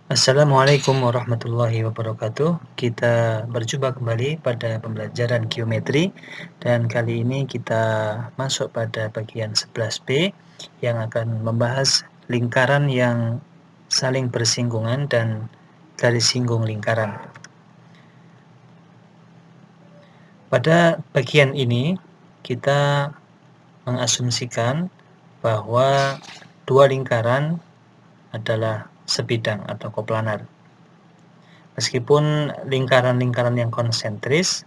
Assalamualaikum warahmatullahi wabarakatuh. Kita berjumpa kembali pada pembelajaran geometri dan kali ini kita masuk pada bagian 11B yang akan membahas lingkaran yang saling bersinggungan dan garis singgung lingkaran. Pada bagian ini kita mengasumsikan bahwa dua lingkaran adalah sebidang atau koplanar. Meskipun lingkaran-lingkaran yang konsentris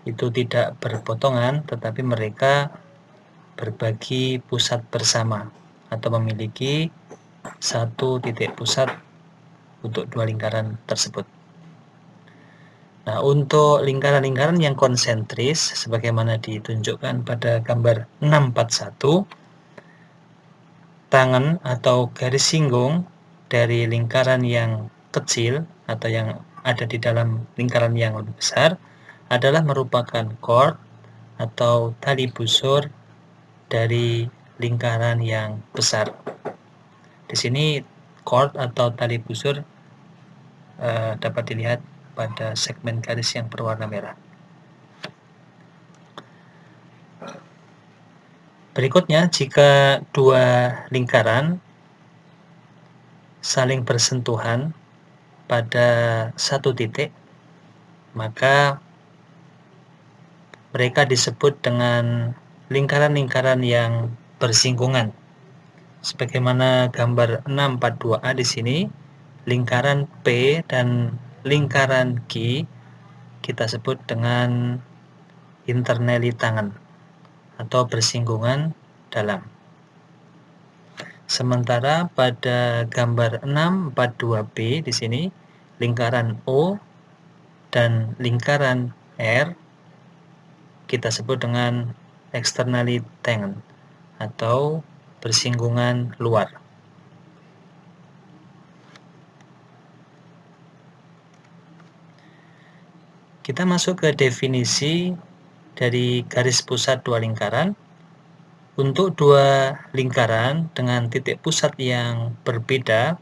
itu tidak berpotongan, tetapi mereka berbagi pusat bersama atau memiliki satu titik pusat untuk dua lingkaran tersebut. Nah, untuk lingkaran-lingkaran yang konsentris, sebagaimana ditunjukkan pada gambar 641, tangan atau garis singgung dari lingkaran yang kecil atau yang ada di dalam lingkaran yang lebih besar adalah merupakan chord atau tali busur dari lingkaran yang besar. Di sini chord atau tali busur dapat dilihat pada segmen garis yang berwarna merah. Berikutnya, jika dua lingkaran saling bersentuhan pada satu titik, maka mereka disebut dengan lingkaran-lingkaran yang bersinggungan. Sebagaimana gambar 642A di sini, lingkaran P dan lingkaran Q kita sebut dengan internally tangan atau bersinggungan dalam. Sementara pada gambar 642B di sini, lingkaran O dan lingkaran R kita sebut dengan externally tangent atau bersinggungan luar. Kita masuk ke definisi dari garis pusat dua lingkaran. Untuk dua lingkaran dengan titik pusat yang berbeda,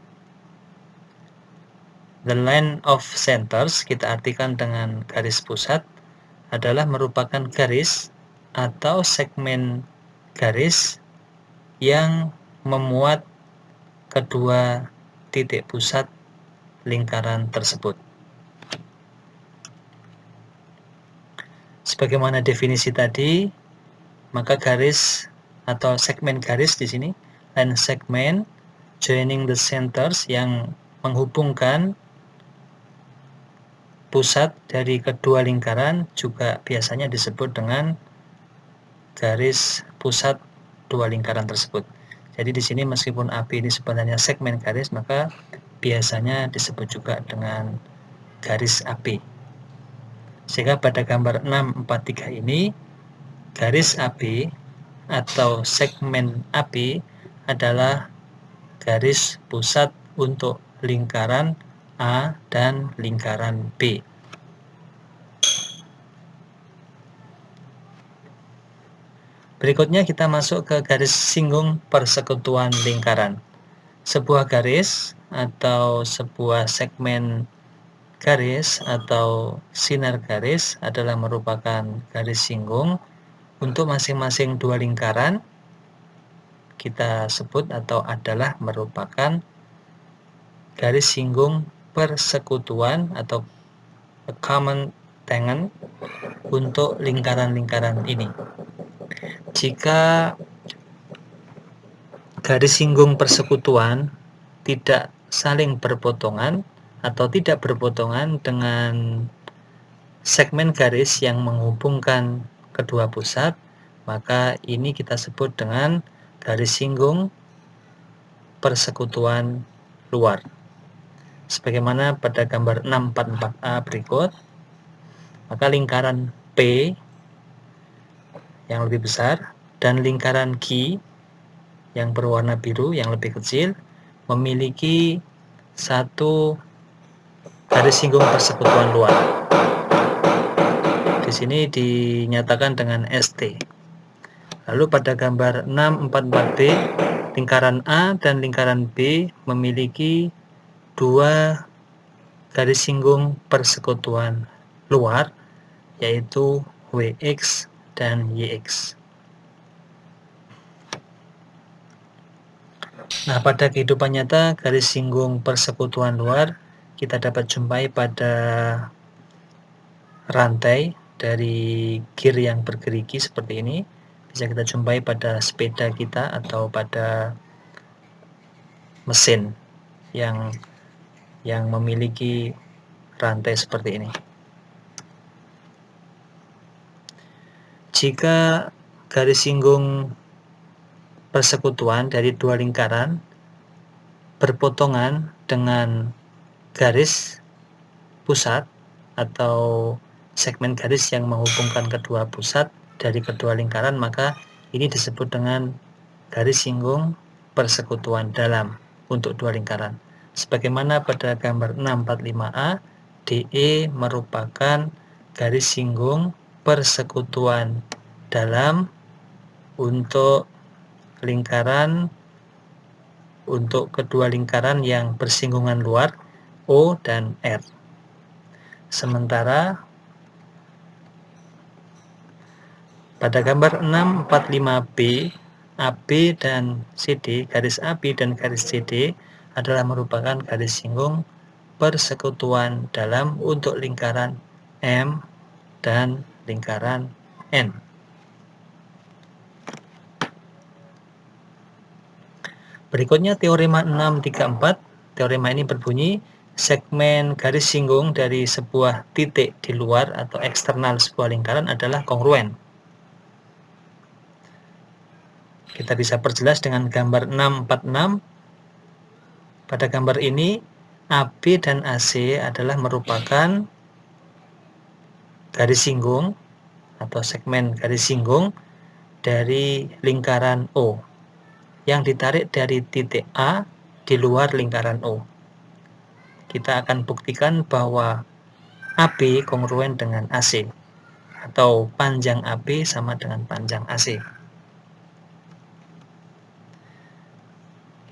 the line of centers kita artikan dengan garis pusat adalah merupakan garis atau segmen garis yang memuat kedua titik pusat lingkaran tersebut. Sebagaimana definisi tadi, maka garis atau segmen garis di sini, line segment joining the centers yang menghubungkan pusat dari kedua lingkaran juga biasanya disebut dengan garis pusat dua lingkaran tersebut. Jadi di sini meskipun AB ini sebenarnya segmen garis, maka biasanya disebut juga dengan garis AB. Sehingga pada gambar 643 ini, garis AB atau segmen AB adalah garis pusat untuk lingkaran A dan lingkaran B. Berikutnya kita masuk ke garis singgung persekutuan lingkaran. Sebuah garis atau sebuah segmen garis atau sinar garis adalah merupakan garis singgung untuk masing-masing dua lingkaran. Kita sebut atau adalah merupakan garis singgung persekutuan atau common tangent untuk lingkaran-lingkaran ini. Jika garis singgung persekutuan tidak saling berpotongan atau tidak berpotongan dengan segmen garis yang menghubungkan kedua pusat, maka ini kita sebut dengan garis singgung persekutuan luar. Sebagaimana pada gambar 644A berikut, maka lingkaran P yang lebih besar dan lingkaran Q yang berwarna biru yang lebih kecil memiliki satu garis singgung persekutuan luar. Di sini dinyatakan dengan ST. Lalu pada gambar 644B, lingkaran A dan lingkaran B memiliki dua garis singgung persekutuan luar, yaitu WX dan YX. Nah, pada kehidupan nyata, garis singgung persekutuan luar kita dapat jumpai pada rantai dari gear yang bergerigi seperti ini. Bisa kita jumpai pada sepeda kita atau pada mesin yang memiliki rantai seperti ini. Jika garis singgung persekutuan dari dua lingkaran berpotongan dengan garis pusat atau segmen garis yang menghubungkan kedua pusat dari kedua lingkaran, maka ini disebut dengan garis singgung persekutuan dalam untuk dua lingkaran. Sebagaimana pada gambar 645A, DE merupakan garis singgung persekutuan dalam untuk kedua lingkaran yang bersinggungan luar O dan R. Sementara pada gambar 645B, AB dan CD, garis AB dan garis CD adalah merupakan garis singgung persekutuan dalam untuk lingkaran M dan lingkaran N. Berikutnya teorema 634. Teorema ini berbunyi, segmen garis singgung dari sebuah titik di luar atau eksternal sebuah lingkaran adalah kongruen. Kita bisa perjelas dengan gambar 646. Pada gambar ini, AB dan AC adalah merupakan garis singgung atau segmen garis singgung dari lingkaran O yang ditarik dari titik A di luar lingkaran O. Kita akan buktikan bahwa AB kongruen dengan AC atau panjang AB sama dengan panjang AC.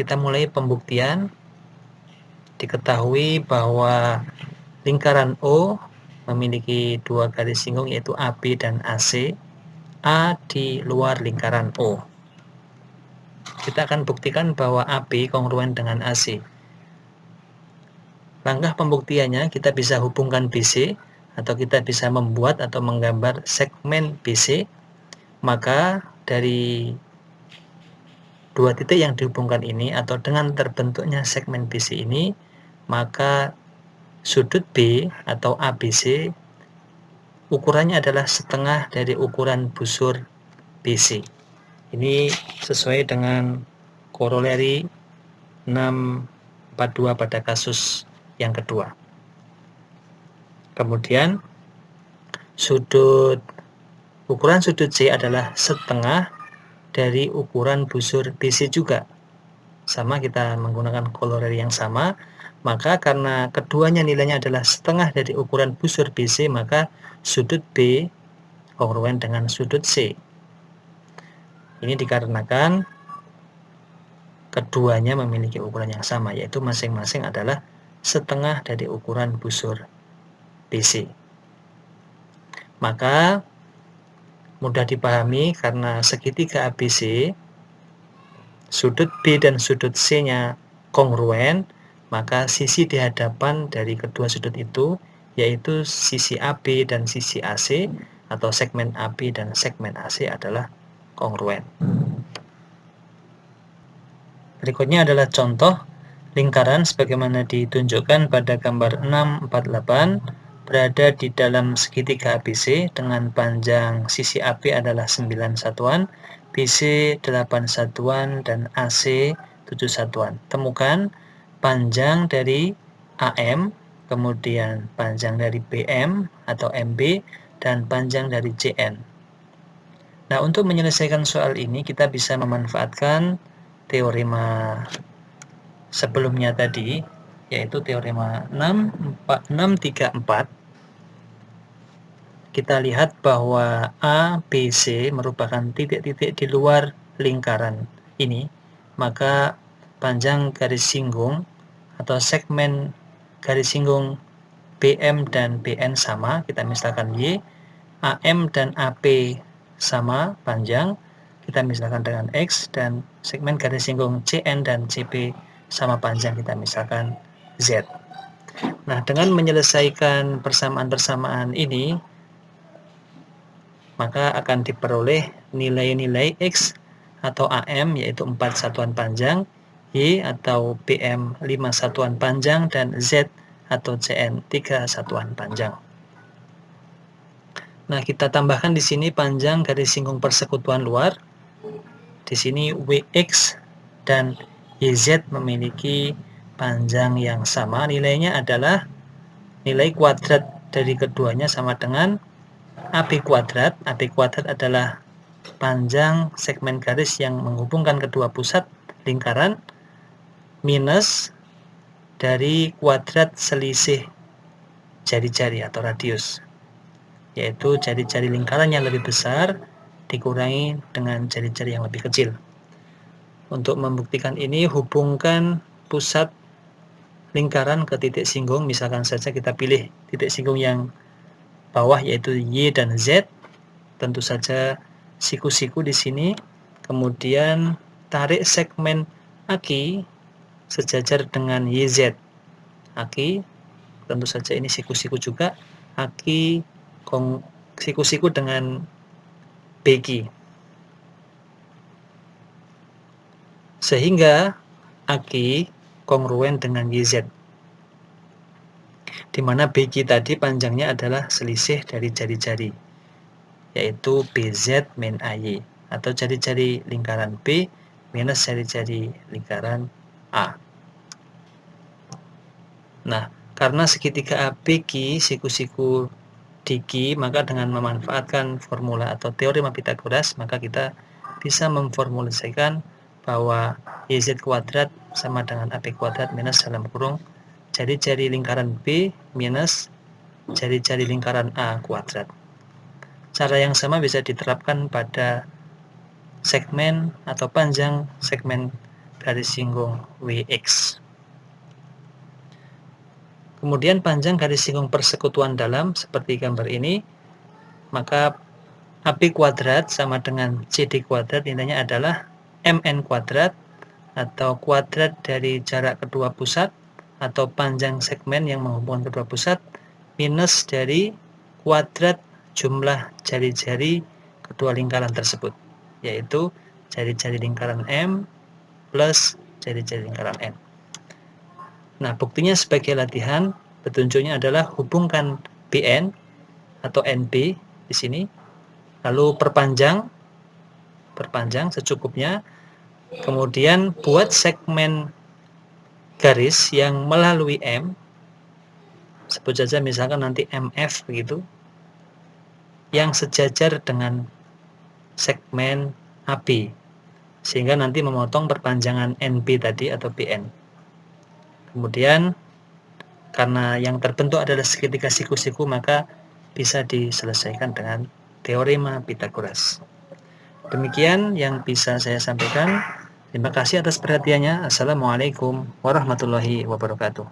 Kita mulai pembuktian. Diketahui bahwa lingkaran O memiliki dua garis singgung yaitu AB dan AC. A di luar lingkaran O. Kita akan buktikan bahwa AB kongruen dengan AC. Langkah pembuktiannya, kita bisa hubungkan BC atau kita bisa membuat atau menggambar segmen BC. Maka dari dua titik yang dihubungkan ini atau dengan terbentuknya segmen BC ini, maka sudut B atau ABC ukurannya adalah setengah dari ukuran busur BC. Ini sesuai dengan koroleri 642 pada kasus yang kedua. Kemudian ukuran sudut C adalah setengah dari ukuran busur BC juga. Sama, kita menggunakan koroleri yang sama. Maka karena keduanya nilainya adalah setengah dari ukuran busur BC, maka sudut B kongruen dengan sudut C. Ini dikarenakan keduanya memiliki ukuran yang sama, yaitu masing-masing adalah setengah dari ukuran busur BC. Maka mudah dipahami karena segitiga ABC, sudut B dan sudut C-nya kongruen, maka sisi di hadapan dari kedua sudut itu, yaitu sisi AB dan sisi AC, atau segmen AB dan segmen AC adalah kongruen. Berikutnya adalah contoh lingkaran sebagaimana ditunjukkan pada gambar 648, berada di dalam segitiga ABC dengan panjang sisi AB adalah 9 satuan, BC 8 satuan, dan AC 7 satuan. Temukan panjang dari AM, kemudian panjang dari BM atau MB, dan panjang dari CN. Nah, untuk menyelesaikan soal ini kita bisa memanfaatkan teorema sebelumnya tadi, yaitu teorema 634. Kita lihat bahwa A, B, C merupakan titik-titik di luar lingkaran ini, maka panjang garis singgung atau segmen garis singgung BM dan BN sama, kita misalkan Y, AM dan AP sama panjang, kita misalkan dengan X, dan segmen garis singgung CN dan CP sama panjang, kita misalkan Z. Nah, dengan menyelesaikan persamaan-persamaan ini, maka akan diperoleh nilai-nilai X atau AM yaitu 4 satuan panjang, Y atau BM 5 satuan panjang, dan Z atau CN 3 satuan panjang. Nah, kita tambahkan di sini panjang garis singgung persekutuan luar. Di sini WX dan YZ memiliki panjang yang sama. Nilainya adalah nilai kuadrat dari keduanya sama dengan AB kuadrat. AB kuadrat adalah panjang segmen garis yang menghubungkan kedua pusat lingkaran minus dari kuadrat selisih jari-jari atau radius, yaitu jari-jari lingkaran yang lebih besar dikurangi dengan jari-jari yang lebih kecil. Untuk membuktikan ini, hubungkan pusat lingkaran ke titik singgung. Misalkan saja kita pilih titik singgung yang bawah yaitu Y dan Z. Tentu saja siku-siku di sini. Kemudian tarik segmen aki sejajar dengan YZ. Aki, tentu saja ini siku-siku juga. Aki siku-siku dengan BQ. Sehingga aki kongruen dengan YZ, di mana BQ tadi panjangnya adalah selisih dari jari-jari, yaitu BZ min AY, atau jari-jari lingkaran B minus jari-jari lingkaran A. Nah, karena segitiga ABQ siku-siku DQ, maka dengan memanfaatkan formula atau teorema Pythagoras, maka kita bisa memformulasikan bahwa YZ kuadrat sama dengan AB kuadrat minus dalam kurung jari-jari lingkaran B minus jari-jari lingkaran A kuadrat. Cara yang sama bisa diterapkan pada segmen atau panjang segmen garis singgung WX. Kemudian panjang garis singgung persekutuan dalam seperti gambar ini, maka AB kuadrat sama dengan CD kuadrat, nilainya adalah MN kuadrat atau kuadrat dari jarak kedua pusat atau panjang segmen yang menghubungkan kedua pusat minus dari kuadrat jumlah jari-jari kedua lingkaran tersebut, yaitu jari-jari lingkaran M plus jari-jari lingkaran N. Nah, buktinya sebagai latihan, petunjuknya adalah hubungkan BN atau NB di sini, lalu perpanjang secukupnya, kemudian buat segmen garis yang melalui M, sebut saja misalkan nanti MF begitu, yang sejajar dengan segmen AB, sehingga nanti memotong perpanjangan NB tadi atau BN. Kemudian karena yang terbentuk adalah segitiga siku-siku, maka bisa diselesaikan dengan teorema Pythagoras. Demikian yang bisa saya sampaikan. Terima kasih atas perhatiannya. Assalamualaikum warahmatullahi wabarakatuh.